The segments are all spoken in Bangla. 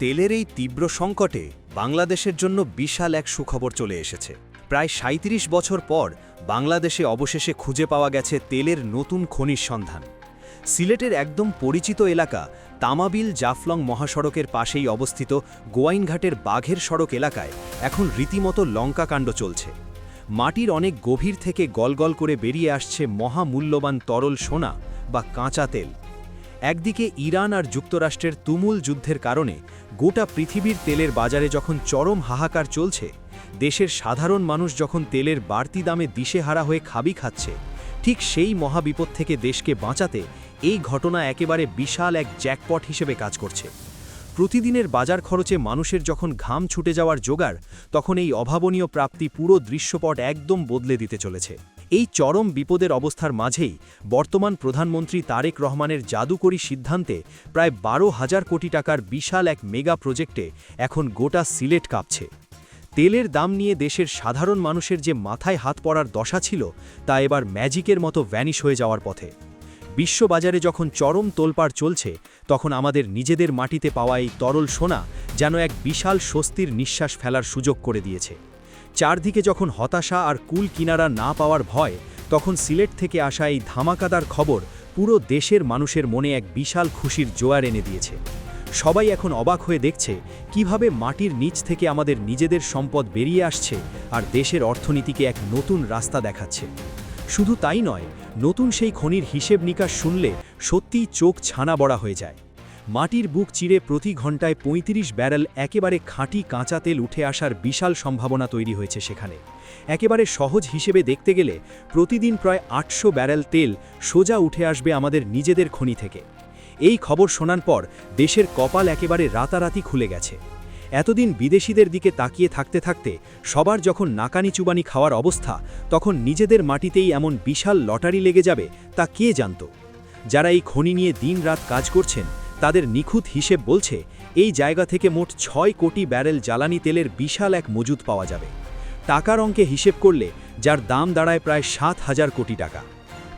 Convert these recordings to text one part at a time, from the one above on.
তেলের এই তীব্র সংকটে বাংলাদেশের জন্য বিশাল এক সুখবর চলে এসেছে। প্রায় ৩৭ বছর পর বাংলাদেশে অবশেষে খুঁজে পাওয়া গেছে তেলের নতুন খনির সন্ধান। সিলেটের একদম পরিচিত এলাকা তামাবিল জাফলং মহাসড়কের পাশেই অবস্থিত গোয়াইনঘাটের বাঘের সড়ক এলাকায় এখন রীতিমতো লঙ্কাকাণ্ড চলছে। মাটির অনেক গভীর থেকে গলগল করে বেরিয়ে আসছে মহামূল্যবান তরল সোনা বা কাঁচা তেল। একদিকে ইরান আর যুক্তরাষ্ট্রের তুমুল যুদ্ধের কারণে গোটা পৃথিবীর তেলের বাজারে যখন চরম হাহাকার চলছে, দেশের সাধারণ মানুষ যখন তেলের বাড়তি দামে দিশেহারা হয়ে খাবি খাচ্ছে, ঠিক সেই মহাবিপদ থেকে দেশকে বাঁচাতে এই ঘটনা একেবারে বিশাল এক জ্যাকপট হিসেবে কাজ করছে। প্রতিদিনের বাজার খরচে মানুষের যখন ঘাম ছুটে যাওয়ার জোগাড়, তখন এই অভাবনীয় প্রাপ্তি পুরো দৃশ্যপট একদম বদলে দিতে চলেছে। এই চরম বিপদের অবস্থার মাঝেই বর্তমান প্রধানমন্ত্রী তারেক রহমানের জাদুকরী সিদ্ধান্তে প্রায় ১২,০০০ কোটি টাকার বিশাল এক মেগা প্রজেক্টে এখন গোটা সিলেট কাঁপছে। তেলের দাম নিয়ে দেশের সাধারণ মানুষের যে মাথায় হাত পড়ার দশা ছিল, তা এবার ম্যাজিকের মতো ভ্যানিশ হয়ে যাওয়ার পথে। বিশ্ববাজারে যখন চরম তোলপাড় চলছে, তখন আমাদের নিজেদের মাটিতে পাওয়া এই তরল সোনা যেন এক বিশাল স্বস্তির নিঃশ্বাস ফেলার সুযোগ করে দিয়েছে। চারদিকে যখন হতাশা আর কুল কিনারা না পাওয়ার ভয়, তখন সিলেট থেকে আসা এই ধামাকাদার খবর পুরো দেশের মানুষের মনে এক বিশাল খুশির জোয়ার এনে দিয়েছে। সবাই এখন অবাক হয়ে দেখছে কিভাবে মাটির নিচ থেকে আমাদের নিজেদের সম্পদ বেরিয়ে আসছে আর দেশের অর্থনীতিকে এক নতুন রাস্তা দেখাচ্ছে। শুধু তাই নয়, নতুন সেই খনির হিসেব নিকাশ শুনলে সত্যিই চোখ ছানা বড়া হয়ে যায়। মাটির বুক চিরে প্রতি ঘন্টায় ৩৫ ব্যারেল একেবারে খাঁটি কাঁচা তেল উঠে আসার বিশাল সম্ভাবনা তৈরি হয়েছে সেখানে। একেবারে সহজ হিসেবে দেখতে গেলে প্রতিদিন প্রায় ৮০০ ব্যারেল তেল সোজা উঠে আসবে আমাদের নিজেদের খনি থেকে। এই খবর শোনার পর দেশের কপাল একেবারে রাতারাতি খুলে গেছে। এতদিন বিদেশিদের দিকে তাকিয়ে থাকতে থাকতে সবার যখন নাকানি চুবানি খাওয়ার অবস্থা, তখন নিজেদের মাটিতেই এমন বিশাল লটারি লেগে যাবে তা কে জানত। যারা এই খনি নিয়ে দিন-রাত কাজ করছেন, তাদের নিখুঁত হিসেব বলছে এই জায়গা থেকে মোট ৬ কোটি ব্যারেল জ্বালানি তেলের বিশাল এক মজুদ পাওয়া যাবে। টাকার অঙ্কে হিসেব করলে যার দাম দাঁড়ায় প্রায় ৭,০০০ কোটি টাকা।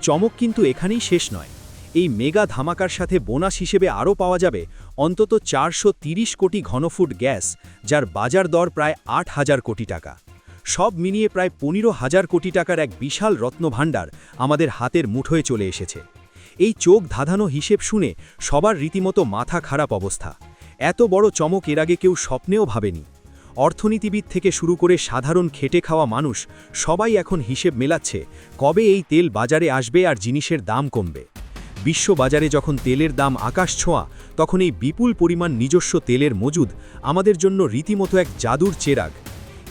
চমক কিন্তু এখানেই শেষ নয়। এই মেগা ধামাকার সাথে বোনাস হিসেবে আরও পাওয়া যাবে অন্তত ৪৩০ কোটি ঘনফুট গ্যাস, যার বাজার দর প্রায় ৮,০০০ কোটি টাকা। সব মিলিয়ে প্রায় ১৫,০০০ কোটি টাকার এক বিশাল রত্নভাণ্ডার আমাদের হাতের মুঠোয় চলে এসেছে। এই চোখ ধাঁধানো হিসেব শুনে সবার রীতিমতো মাথা খারাপ অবস্থা। এত বড় চমক এর আগে কেউ স্বপ্নেও ভাবেনি। অর্থনীতিবিদ থেকে শুরু করে সাধারণ খেটে খাওয়া মানুষ সবাই এখন হিসেব মেলাচ্ছে কবে এই তেল বাজারে আসবে আর জিনিসের দাম কমবে। বিশ্ববাজারে যখন তেলের দাম আকাশ ছোঁয়া, তখন এই বিপুল পরিমাণ নিজস্ব তেলের মজুদ আমাদের জন্য রীতিমতো এক জাদুর চেরাগ।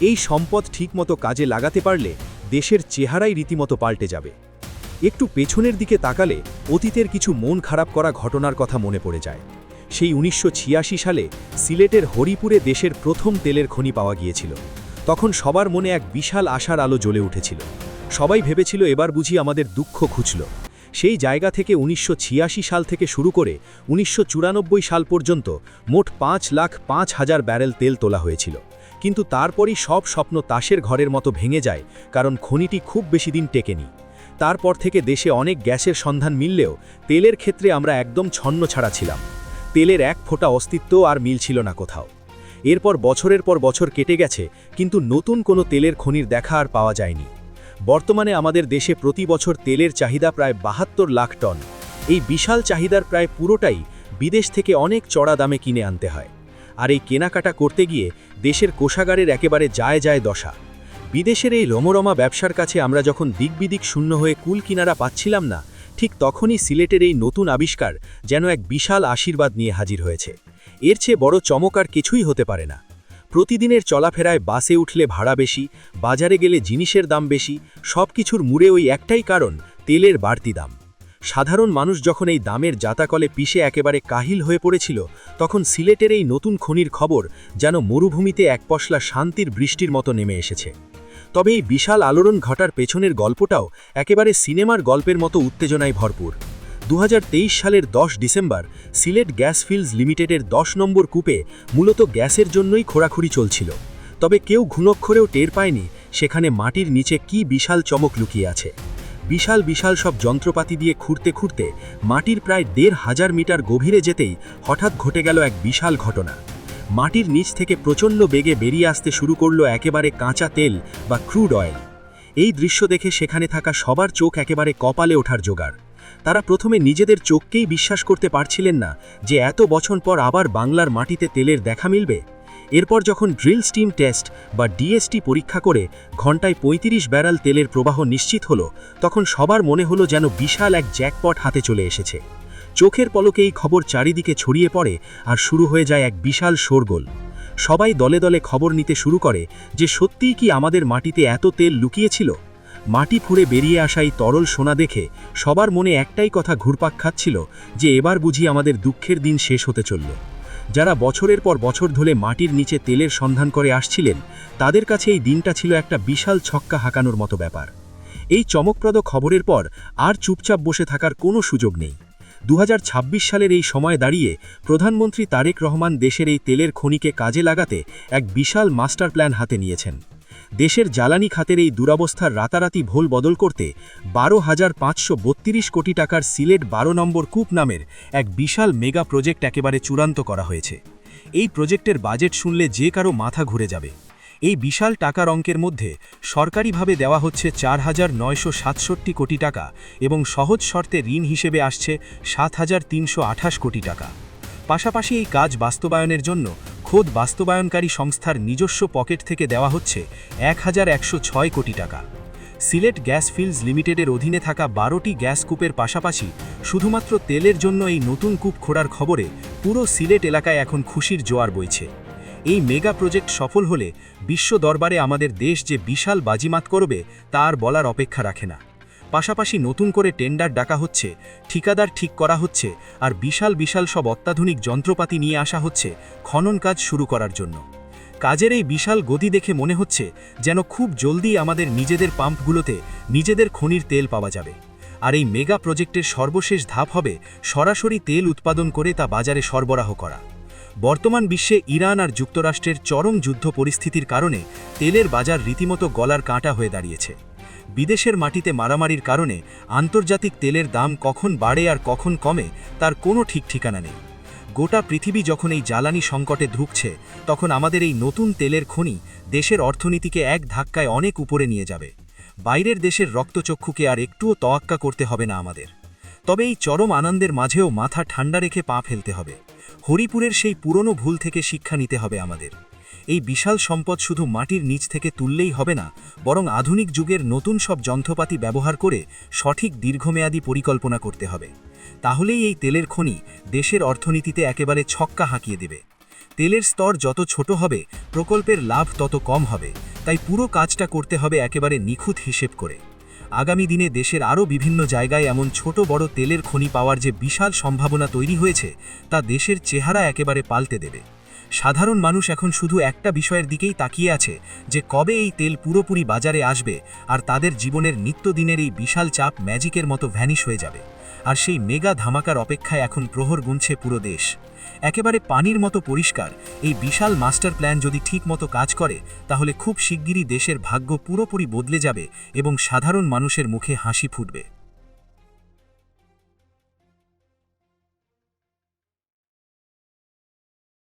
এই সম্পদ ঠিকমতো কাজে লাগাতে পারলে দেশের চেহারাই রীতিমতো পাল্টে যাবে। একটু পেছনের দিকে তাকালে অতীতের কিছু মন খারাপ করা ঘটনার কথা মনে পড়ে যায়। সেই ১৯৮৬ সালে সিলেটের হরিপুরে দেশের প্রথম তেলের খনি পাওয়া গিয়েছিল। তখন সবার মনে এক বিশাল আশার আলো জ্বলে উঠেছিল। সবাই ভেবেছিল এবার বুঝি আমাদের দুঃখ ঘুচল। সেই জায়গা থেকে ১৯৮৬ সাল থেকে শুরু করে ১৯৯৪ সাল পর্যন্ত মোট ৫,০৫,০০০ ব্যারেল তেল তোলা হয়েছিল। কিন্তু তারপরই সব স্বপ্ন তাসের ঘরের মতো ভেঙে যায়, কারণ খনিটি খুব বেশি দিন টেকেনি। তারপর থেকে দেশে অনেক গ্যাসের সন্ধান মিললেও তেলের ক্ষেত্রে আমরা একদম ছন্নছাড়া ছিলাম। তেলের এক ফোঁটা অস্তিত্ব আর মিলছিল না কোথাও। এরপর বছরের পর বছর কেটে গেছে, কিন্তু নতুন কোনো তেলের খনির দেখা আর পাওয়া যায়নি। বর্তমানে আমাদের দেশে প্রতি বছর তেলের চাহিদা প্রায় ৭২ লাখ টন। এই বিশাল চাহিদার প্রায় পুরোটাই বিদেশ থেকে অনেক চড়া দামে কিনে আনতে হয়। আর এই কেনাকাটা করতে গিয়ে দেশের কোষাগারের একেবারে যায় দশা। বিদেশের এই রমরমা ব্যবসার কাছে আমরা যখন দিকবিদিক শূন্য হয়ে কুল কিনারা পাচ্ছিলাম না, ঠিক তখনই সিলেটের এই নতুন আবিষ্কার যেন এক বিশাল আশীর্বাদ নিয়ে হাজির হয়েছে। এর চেয়ে বড় চমক আর কিছুই হতে পারে না। প্রতিদিনের চলাফেরায় বাসে উঠলে ভাড়া বেশি, বাজারে গেলে জিনিসের দাম বেশি, সব কিছুর মূলে ওই একটাই কারণ, তেলের বাড়তি দাম। সাধারণ মানুষ যখন এই দামের জাতাকলে পিষে একেবারে কাহিল হয়ে পড়েছিল, তখন সিলেটের এই নতুন খনির খবর যেন মরুভূমিতে এক পশলা শান্তির বৃষ্টির মতো নেমে এসেছে। তবে এই বিশাল আলোড়ন ঘটার পেছনের গল্পটাও একেবারে সিনেমার গল্পের মতো উত্তেজনায় ভরপুর। ২০২৩ সালের ১০ ডিসেম্বর সিলেট গ্যাস ফিল্ডস লিমিটেডের ১০ নম্বর কূপে মূলত গ্যাসের জন্যই খোঁড়াখুড়ি চলছিল। তবে কেউ ঘুণক্ষরেও টের পায়নি সেখানে মাটির নিচে কি বিশাল চমক লুকিয়ে আছে। বিশাল বিশাল সব যন্ত্রপাতি দিয়ে খুঁড়তে খুঁড়তে মাটির প্রায় ১,৫০০ মিটার গভীরে যেতেই হঠাৎ ঘটে গেল এক বিশাল ঘটনা। মাটির নিচ থেকে প্রচণ্ড বেগে বেরিয়ে আসতে শুরু করলো একেবারে কাঁচা তেল বা ক্রুড অয়েল। এই দৃশ্য দেখে সেখানে থাকা সবার চোখ একেবারে কপালে ওঠার জোগাড়। তারা প্রথমে নিজেদের চোখকেই বিশ্বাস করতে পারছিলেন না যে এত বছর পর আবার বাংলার মাটিতে তেলের দেখা মিলবে। এরপর যখন ড্রিল স্টিম টেস্ট বা ডিএসটি পরীক্ষা করে ঘন্টায় ৩৫ ব্যারেল তেলের প্রবাহ নিশ্চিত হলো, তখন সবার মনে হলো যেন বিশাল এক জ্যাকপট হাতে চলে এসেছে। চোখের পলকে এই খবর চারিদিকে ছড়িয়ে পড়ে আর শুরু হয়ে যায় এক বিশাল শোরগোল। সবাই দলে দলে খবর নিতে শুরু করে যে সত্যিই কি আমাদের মাটিতে এত তেল লুকিয়েছিল। মাটি ফুঁড়ে বেরিয়ে আসা এই তরল সোনা দেখে সবার মনে একটাই কথা ঘুরপাক খাচ্ছিল যে এবার বুঝি আমাদের দুঃখের দিন শেষ হতে চলল। যারা বছরের পর বছর ধরে মাটির নিচে তেলের সন্ধান করে আসছিলেন, তাদের কাছে এই দিনটা ছিল একটা বিশাল ছক্কা হাঁকানোর মতো ব্যাপার। এই চমকপ্রদ খবরের পর আর চুপচাপ বসে থাকার কোনো সুযোগ নেই। 2026 সালের এই সময় দাঁড়িয়ে প্রধানমন্ত্রী তারেক রহমান দেশের এই তেলের খনিকে কাজে লাগাতে এক বিশাল মাস্টার প্ল্যান হাতে নিয়েছেন। দেশের জ্বালানি খাতের এই দুরবস্থার রাতারাতি ভোল বদল করতে 12,532 কোটি টাকার সিলেট 12 নম্বর কূপ নামের এক বিশাল মেগা প্রজেক্ট একেবারে চূড়ান্ত করা হয়েছে। এই প্রজেক্টের বাজেট শুনলে যে কারো মাথা ঘুরে যাবে। এই বিশাল টাকার অঙ্কের মধ্যে সরকারিভাবে দেওয়া হচ্ছে 4,967 কোটি টাকা এবং সহজ শর্তে ঋণ হিসেবে আসছে 7,328 কোটি টাকা। পাশাপাশি এই কাজ বাস্তবায়নের জন্য খোদ বাস্তবায়নকারী সংস্থার নিজস্ব পকেট থেকে দেওয়া হচ্ছে 1,106 কোটি টাকা। সিলেট গ্যাস ফিল্ডস লিমিটেডের অধীনে থাকা 12টি গ্যাস কূপের পাশাপাশি শুধুমাত্র তেলের জন্য এই নতুন কূপ খোঁড়ার খবরে পুরো সিলেট এলাকায় এখন খুশির জোয়ার বইছে। এই মেগা প্রজেক্ট সফল হলে বিশ্ব দরবারে আমাদের দেশ যে বিশাল বাজিমাত করবে তা আর বলার অপেক্ষা রাখে না। পাশাপাশি নতুন করে টেন্ডার ডাকা হচ্ছে, ঠিকাদার ঠিক করা হচ্ছে আর বিশাল বিশাল সব অত্যাধুনিক যন্ত্রপাতি নিয়ে আসা হচ্ছে খনন কাজ শুরু করার জন্য। কাজের এই বিশাল গতি দেখে মনে হচ্ছে যেন খুব জলদি আমাদের নিজেদের পাম্পগুলোতে নিজেদের খনির তেল পাওয়া যাবে। আর এই মেগা প্রজেক্টের সর্বশেষ ধাপ হবে সরাসরি তেল উৎপাদন করে তা বাজারে সরবরাহ করা। বর্তমান বিশ্বে ইরান আর যুক্তরাষ্ট্রের চরম যুদ্ধ পরিস্থিতির কারণে তেলের বাজার রীতিমতো গলার কাঁটা হয়ে দাঁড়িয়েছে। বিদেশের মাটিতে মারামারির কারণে আন্তর্জাতিক তেলের দাম কখন বাড়ে আর কখন কমে তার কোনো ঠিক ঠিকানা নেই। গোটা পৃথিবী যখন এই জ্বালানি সংকটে ধুঁকছে, তখন আমাদের এই নতুন তেলের খনি দেশের অর্থনীতিকে এক ধাক্কায় অনেক উপরে নিয়ে যাবে। বাইরের দেশের রক্তচক্ষুকে আর একটুও তোয়াক্কা করতে হবে না আমাদের। তবে এই চরম আনন্দের মাঝেও মাথা ঠান্ডা রেখে পা ফেলতে হবে। হরিপুরের সেই পুরনো ভুল থেকে শিক্ষা নিতে হবে আমাদের। এই বিশাল সম্পদ শুধু মাটির নিচ থেকে তুললেই হবে না, বরং আধুনিক যুগের নতুন সব যন্ত্রপাতি ব্যবহার করে সঠিক দীর্ঘমেয়াদী পরিকল্পনা করতে হবে। তাহলেই এই তেলের খনি দেশের অর্থনীতিতে একেবারে ছক্কা হাঁকিয়ে দেবে। তেলের স্তর যত ছোট হবে, প্রকল্পের লাভ তত কম হবে। তাই পুরো কাজটা করতে হবে একেবারে নিখুঁত হিসেব করে। আগামী দিনে দেশের আরও বিভিন্ন জায়গায় এমন ছোট বড় তেলের খনি পাওয়ার যে বিশাল সম্ভাবনা তৈরি হয়েছে, তা দেশের চেহারা একেবারে পাল্টে দেবে। সাধারণ মানুষ এখন শুধু একটা বিষয়ের দিকেই তাকিয়ে আছে যে কবে এই তেল পুরোপুরি বাজারে আসবে আর তাদের জীবনের নিত্যদিনের এই বিশাল চাপ ম্যাজিকের মতো ভ্যানিশ হয়ে যাবে। আর সেই মেগা ধামাকার অপেক্ষায় এখন প্রহর গুনছে পুরো দেশ। একেবারে পানির মতো পরিষ্কার এই বিশাল মাস্টার প্ল্যান যদি ঠিক মতো কাজ করে, তাহলে খুব শিগগিরই দেশের ভাগ্য পুরোপুরি বদলে যাবে এবং সাধারণ মানুষের মুখে হাসি ফুটবে।